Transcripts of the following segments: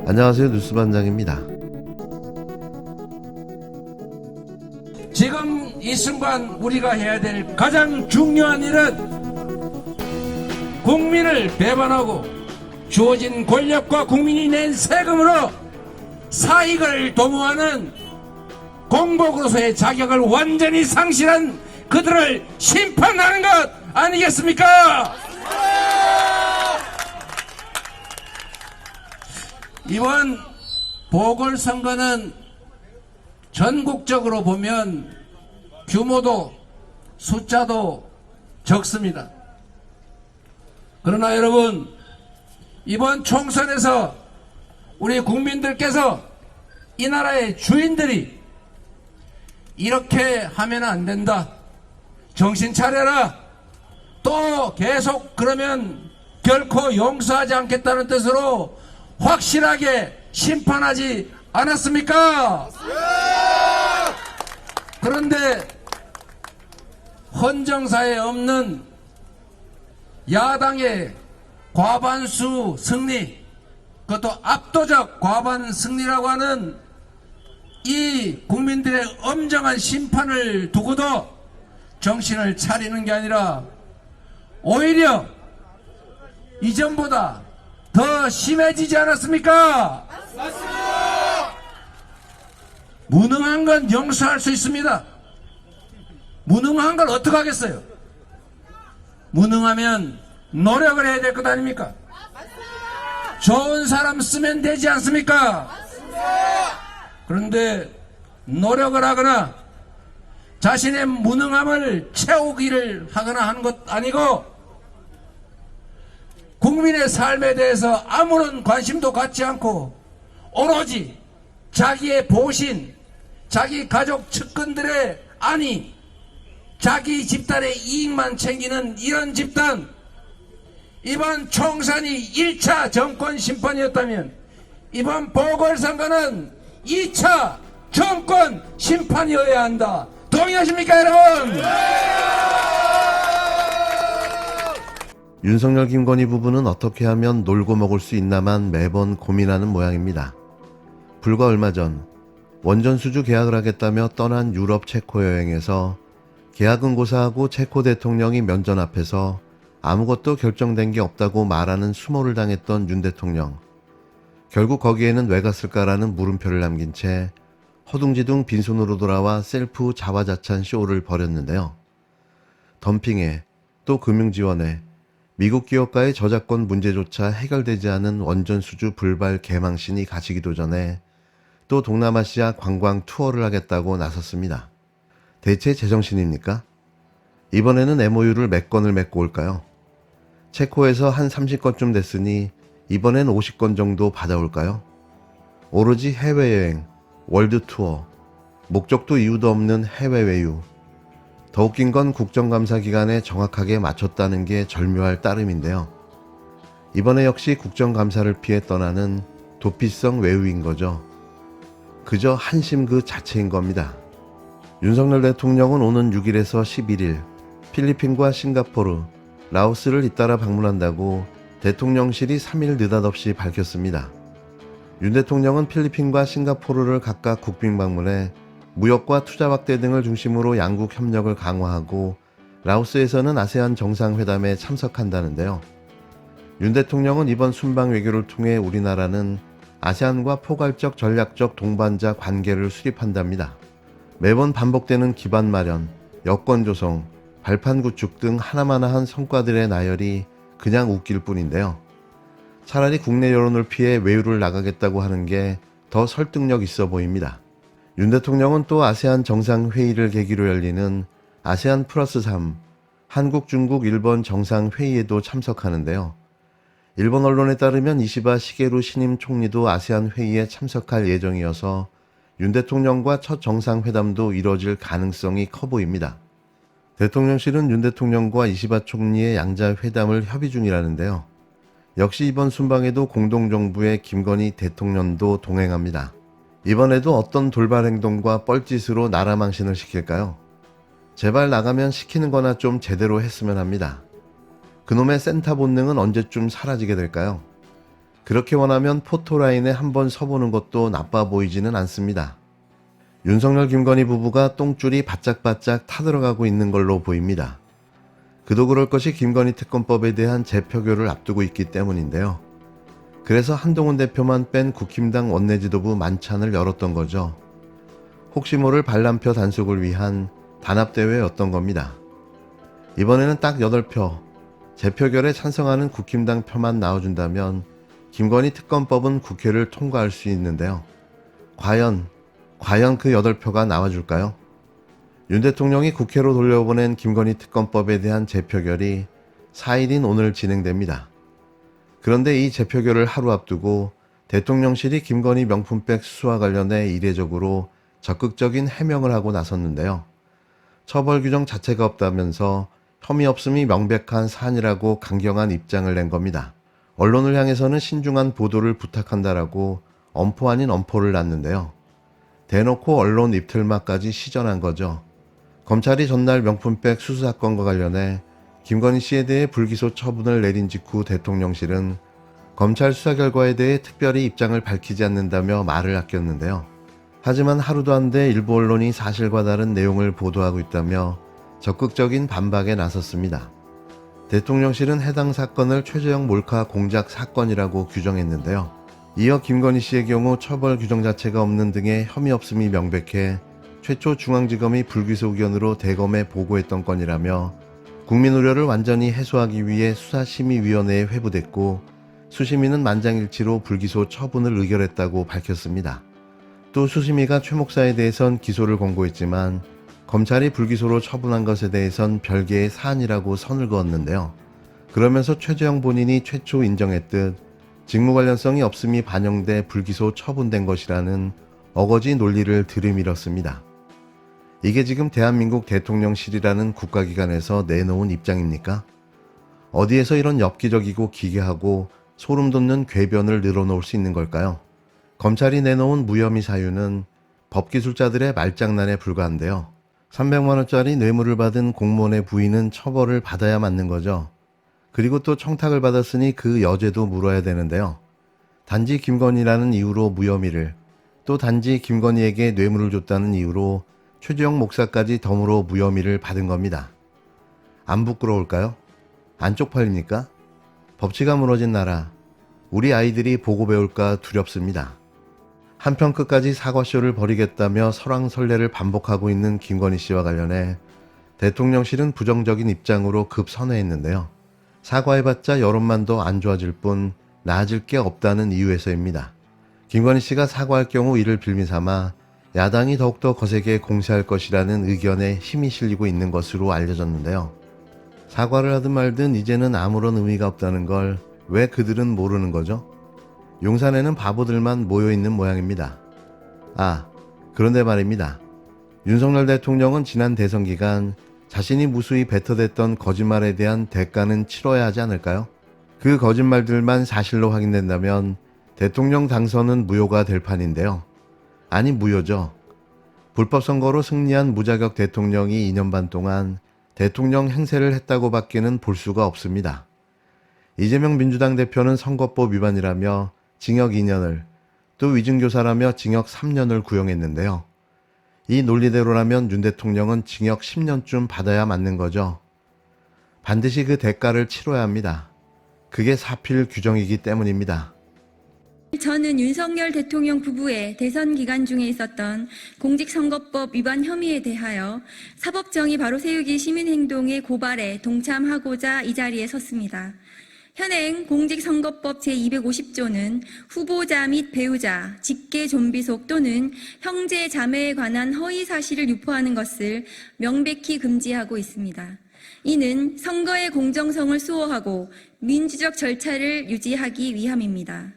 안녕하세요. 뉴스반장입니다. 지금 이 순간 우리가 해야 될 가장 중요한 일은 국민을 배반하고 주어진 권력과 국민이 낸 세금으로 사익을 도모하는 공복으로서의 자격을 완전히 상실한 그들을 심판하는 것 아니겠습니까? 이번 보궐선거는 전국적으로 보면 규모도 숫자도 적습니다. 그러나 여러분, 이번 총선에서 우리 국민들께서 이 나라의 주인들이 이렇게 하면 안 된다, 정신 차려라, 또 계속 그러면 결코 용서하지 않겠다는 뜻으로 확실하게 심판하지 않았습니까? 그런데 헌정사에 없는 야당의 과반수 승리, 그것도 압도적 과반 승리라고 하는 이 국민들의 엄정한 심판을 두고도 정신을 차리는 게 아니라 오히려 이전보다 더 심해지지 않았습니까? 맞습니다. 무능한 건 용서할 수 있습니다. 무능한 걸 어떻게 하겠어요? 무능하면 노력을 해야 될 것 아닙니까? 맞습니다. 좋은 사람 쓰면 되지 않습니까? 맞습니다. 그런데 노력을 하거나 자신의 무능함을 채우기를 하거나 하는 것 아니고 국민의 삶에 대해서 아무런 관심도 갖지 않고 오로지 자기의 보신, 자기 가족 측근들의 안위, 자기 집단의 이익만 챙기는 이런 집단, 이번 총선이 1차 정권 심판이었다면 이번 보궐선거는 2차 정권 심판이어야 한다. 동의하십니까, 여러분? 윤석열, 김건희 부부는 어떻게 하면 놀고 먹을 수 있나만 매번 고민하는 모양입니다. 불과 얼마 전 원전 수주 계약을 하겠다며 떠난 유럽 체코 여행에서 계약은 고사하고 체코 대통령이 면전 앞에서 아무것도 결정된 게 없다고 말하는 수모를 당했던 윤 대통령. 결국 거기에는 왜 갔을까라는 물음표를 남긴 채 허둥지둥 빈손으로 돌아와 셀프 자화자찬 쇼를 벌였는데요. 덤핑에 또 금융지원에 미국 기업가의 저작권 문제조차 해결되지 않은 원전 수주 불발 개망신이 가시기도 전에 또 동남아시아 관광 투어를 하겠다고 나섰습니다. 대체 제정신입니까? 이번에는 MOU를 몇 건을 맺고 올까요? 체코에서 한 30건쯤 됐으니 이번엔 50건 정도 받아올까요? 오로지 해외여행, 월드투어, 목적도 이유도 없는 해외 외유. 더 웃긴 건 국정감사 기간에 정확하게 맞췄다는 게 절묘할 따름인데요. 이번에 역시 국정감사를 피해 떠나는 도피성 외유인 거죠. 그저 한심 그 자체인 겁니다. 윤석열 대통령은 오는 6일에서 11일 필리핀과 싱가포르, 라오스를 잇따라 방문한다고 대통령실이 3일 느닷없이 밝혔습니다. 윤 대통령은 필리핀과 싱가포르를 각각 국빈 방문해 무역과 투자 확대 등을 중심으로 양국 협력을 강화하고 라오스에서는 아세안 정상회담에 참석한다는데요. 윤 대통령은 이번 순방 외교를 통해 우리나라는 아세안과 포괄적 전략적 동반자 관계를 수립한답니다. 매번 반복되는 기반 마련, 여건 조성, 발판 구축 등 하나마나한 성과들의 나열이 그냥 웃길 뿐인데요. 차라리 국내 여론을 피해 외유를 나가겠다고 하는 게 더 설득력 있어 보입니다. 윤 대통령은 또 아세안 정상회의를 계기로 열리는 아세안 플러스 3, 한국, 중국, 일본 정상회의에도 참석하는데요. 일본 언론에 따르면 이시바 시게루 신임 총리도 아세안 회의에 참석할 예정이어서 윤 대통령과 첫 정상회담도 이뤄질 가능성이 커 보입니다. 대통령실은 윤 대통령과 이시바 총리의 양자 회담을 협의 중이라는데요. 역시 이번 순방에도 공동정부의 김건희 대통령도 동행합니다. 이번에도 어떤 돌발 행동과 뻘짓으로 나라 망신을 시킬까요? 제발 나가면 시키는 거나 좀 제대로 했으면 합니다. 그놈의 센터 본능은 언제쯤 사라지게 될까요? 그렇게 원하면 포토라인에 한번 서보는 것도 나빠 보이지는 않습니다. 윤석열 김건희 부부가 똥줄이 바짝바짝 타들어가고 있는 걸로 보입니다. 그도 그럴 것이 김건희 특검법에 대한 재표결을 앞두고 있기 때문인데요. 그래서 한동훈 대표만 뺀 국힘당 원내지도부 만찬을 열었던 거죠. 혹시 모를 반란표 단속을 위한 단합대회였던 겁니다. 이번에는 딱 8표, 재표결에 찬성하는 국힘당 표만 나와준다면 김건희 특검법은 국회를 통과할 수 있는데요. 과연 그 8표가 나와줄까요? 윤 대통령이 국회로 돌려보낸 김건희 특검법에 대한 재표결이 4일인 오늘 진행됩니다. 그런데 이 재표결을 하루 앞두고 대통령실이 김건희 명품백 수수와 관련해 이례적으로 적극적인 해명을 하고 나섰는데요. 처벌 규정 자체가 없다면서 혐의 없음이 명백한 사안이라고 강경한 입장을 낸 겁니다. 언론을 향해서는 신중한 보도를 부탁한다라고 엄포 아닌 엄포를 놨는데요. 대놓고 언론 입틀막까지 시전한 거죠. 검찰이 전날 명품백 수수 사건과 관련해 김건희 씨에 대해 불기소 처분을 내린 직후 대통령실은 검찰 수사 결과에 대해 특별히 입장을 밝히지 않는다며 말을 아꼈는데요. 하지만 하루도 안 돼 일부 언론이 사실과 다른 내용을 보도하고 있다며 적극적인 반박에 나섰습니다. 대통령실은 해당 사건을 최재형 몰카 공작 사건이라고 규정했는데요. 이어 김건희 씨의 경우 처벌 규정 자체가 없는 등의 혐의 없음이 명백해 최초 중앙지검이 불기소 의견으로 대검에 보고했던 건이라며 국민 우려를 완전히 해소하기 위해 수사심의위원회에 회부됐고 수심위는 만장일치로 불기소 처분을 의결했다고 밝혔습니다. 또 수심위가 최 목사에 대해선 기소를 권고했지만 검찰이 불기소로 처분한 것에 대해선 별개의 사안이라고 선을 그었는데요. 그러면서 최재형 본인이 최초 인정했듯 직무 관련성이 없음이 반영돼 불기소 처분된 것이라는 어거지 논리를 들이밀었습니다. 이게 지금 대한민국 대통령실이라는 국가기관에서 내놓은 입장입니까? 어디에서 이런 엽기적이고 기괴하고 소름 돋는 궤변을 늘어놓을 수 있는 걸까요? 검찰이 내놓은 무혐의 사유는 법기술자들의 말장난에 불과한데요. 300만 원짜리 뇌물을 받은 공무원의 부인은 처벌을 받아야 맞는 거죠. 그리고 또 청탁을 받았으니 그 여죄도 물어야 되는데요. 단지 김건희라는 이유로 무혐의를, 또 단지 김건희에게 뇌물을 줬다는 이유로 최재형 목사까지 덤으로 무혐의를 받은 겁니다. 안 부끄러울까요? 안 쪽팔립니까? 법치가 무너진 나라, 우리 아이들이 보고 배울까 두렵습니다. 한편 끝까지 사과쇼를 벌이겠다며 설왕설래를 반복하고 있는 김건희 씨와 관련해 대통령실은 부정적인 입장으로 급선회했는데요. 사과해봤자 여론만 더 안 좋아질 뿐 나아질 게 없다는 이유에서입니다. 김건희 씨가 사과할 경우 이를 빌미삼아 야당이 더욱더 거세게 공세할 것이라는 의견에 힘이 실리고 있는 것으로 알려졌는데요. 사과를 하든 말든 이제는 아무런 의미가 없다는 걸 왜 그들은 모르는 거죠? 용산에는 바보들만 모여있는 모양입니다. 그런데 말입니다. 윤석열 대통령은 지난 대선 기간 자신이 무수히 뱉어댔던 거짓말에 대한 대가는 치러야 하지 않을까요? 그 거짓말들만 사실로 확인된다면 대통령 당선은 무효가 될 판인데요. 아니 무효죠. 불법 선거로 승리한 무자격 대통령이 2년 반 동안 대통령 행세를 했다고 밖에는 볼 수가 없습니다. 이재명 민주당 대표는 선거법 위반이라며 징역 2년을, 또 위증교사라며 징역 3년을 구형했는데요. 이 논리대로라면 윤 대통령은 징역 10년쯤 받아야 맞는 거죠. 반드시 그 대가를 치러야 합니다. 그게 사필 규정이기 때문입니다. 저는 윤석열 대통령 부부의 대선 기간 중에 있었던 공직선거법 위반 혐의에 대하여 사법정의 바로 세우기 시민행동의 고발에 동참하고자 이 자리에 섰습니다. 현행 공직선거법 제250조는 후보자 및 배우자, 직계 좀비속 또는 형제 자매에 관한 허위 사실을 유포하는 것을 명백히 금지하고 있습니다. 이는 선거의 공정성을 수호하고 민주적 절차를 유지하기 위함입니다.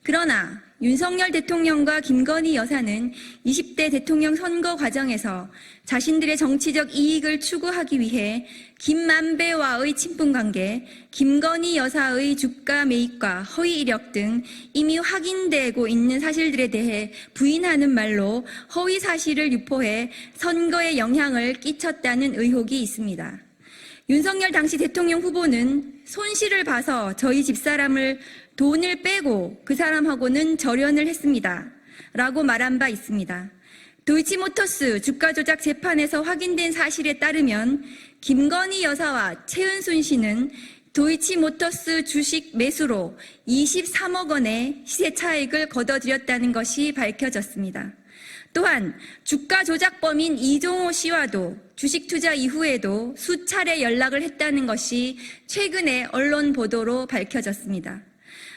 그러나 윤석열 대통령과 김건희 여사는 20대 대통령 선거 과정에서 자신들의 정치적 이익을 추구하기 위해 김만배와의 친분관계, 김건희 여사의 주가 매입과 허위 이력 등 이미 확인되고 있는 사실들에 대해 부인하는 말로 허위 사실을 유포해 선거에 영향을 끼쳤다는 의혹이 있습니다. 윤석열 당시 대통령 후보는 손실을 봐서 저희 집사람을 돈을 빼고 그 사람하고는 절연을 했습니다. 라고 말한 바 있습니다. 도이치모터스 주가 조작 재판에서 확인된 사실에 따르면 김건희 여사와 최은순 씨는 도이치모터스 주식 매수로 23억 원의 시세 차익을 거둬들였다는 것이 밝혀졌습니다. 또한 주가 조작범인 이종호 씨와도 주식 투자 이후에도 수차례 연락을 했다는 것이 최근에 언론 보도로 밝혀졌습니다.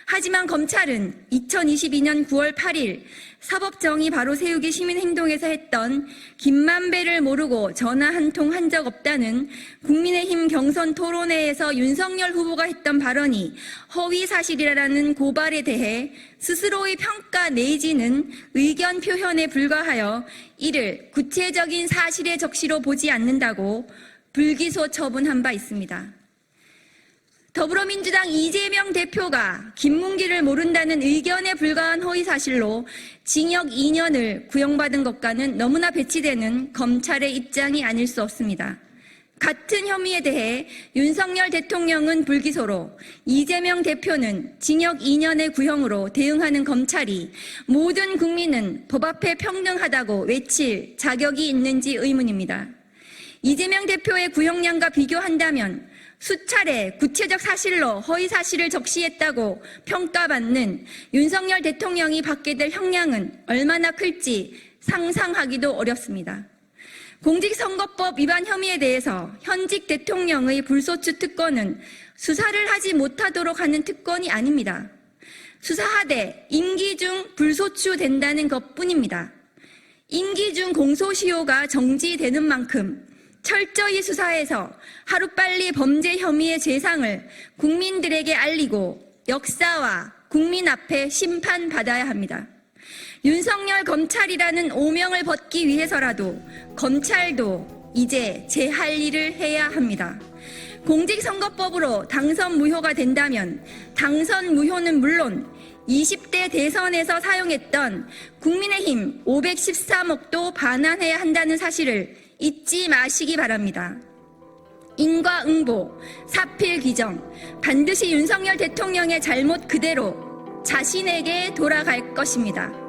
하지만 검찰은 2022년 9월 8일 사법정의 바로 세우기 시민행동에서 했던 김만배를 모르고 전화 한 통 한 적 없다는 국민의힘 경선 토론회에서 윤석열 후보가 했던 발언이 허위사실이라는 고발에 대해 스스로의 평가 내지는 의견 표현에 불과하여 이를 구체적인 사실의 적시로 보지 않는다고 불기소 처분한 바 있습니다. 더불어민주당 이재명 대표가 김문기를 모른다는 의견에 불과한 허위사실로 징역 2년을 구형받은 것과는 너무나 배치되는 검찰의 입장이 아닐 수 없습니다. 같은 혐의에 대해 윤석열 대통령은 불기소로 이재명 대표는 징역 2년의 구형으로 대응하는 검찰이 모든 국민은 법 앞에 평등하다고 외칠 자격이 있는지 의문입니다. 이재명 대표의 구형량과 비교한다면 수차례 구체적 사실로 허위사실을 적시했다고 평가받는 윤석열 대통령이 받게 될 형량은 얼마나 클지 상상하기도 어렵습니다. 공직선거법 위반 혐의에 대해서 현직 대통령의 불소추 특권은 수사를 하지 못하도록 하는 특권이 아닙니다. 수사하되 임기 중 불소추된다는 것뿐입니다. 임기 중 공소시효가 정지되는 만큼 철저히 수사해서 하루빨리 범죄 혐의의 재상을 국민들에게 알리고 역사와 국민 앞에 심판받아야 합니다. 윤석열 검찰이라는 오명을 벗기 위해서라도 검찰도 이제 제 할 일을 해야 합니다. 공직선거법으로 당선 무효가 된다면 당선 무효는 물론 20대 대선에서 사용했던 국민의힘 513억도 반환해야 한다는 사실을 잊지 마시기 바랍니다. 인과응보, 사필귀정, 반드시 윤석열 대통령의 잘못 그대로 자신에게 돌아갈 것입니다.